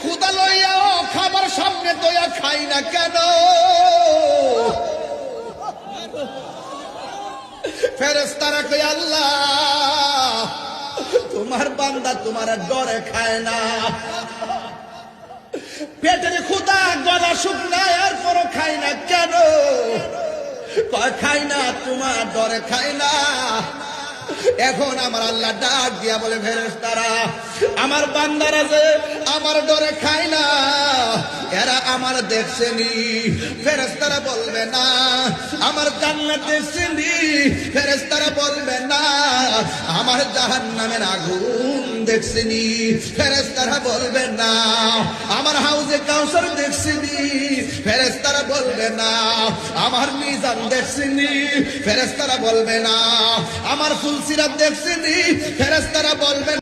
ক্ষুধা লইয়াও খাবার সামনে দয়া খাই না কেন? ফেরেশতারা কই আল্লাহ তোমার বান্দা তোমার ডরে খায় না। পেটের ক্ষুধা গলা শুকনায় আর পরও খাই না কেন? কয় খাই না তোমার ডরে খাই না। এখন আমার আল্লাহ ডাক দিয়া বলে ফেরেশতারা আমার বান্দারা যে আমার ডরে খায় না এরা আমার দেখছেনি। ফেরেশতারা বলবে না আমার জান্নাত দেখছেনি। ফেরেশতারা বলবে না আমার জাহান্নামের আগুন দেখছেনি। ফেরেশতারা বলবে না আমার হাউজে কাউসার দেখছেনি। ফেরেশতারা বলবে না আমার মিজান দেখছেনি। ফেরেশতারা বলবে না আমার ফুলসিরাত দেখছেনি। ফেরেশতারা বলবে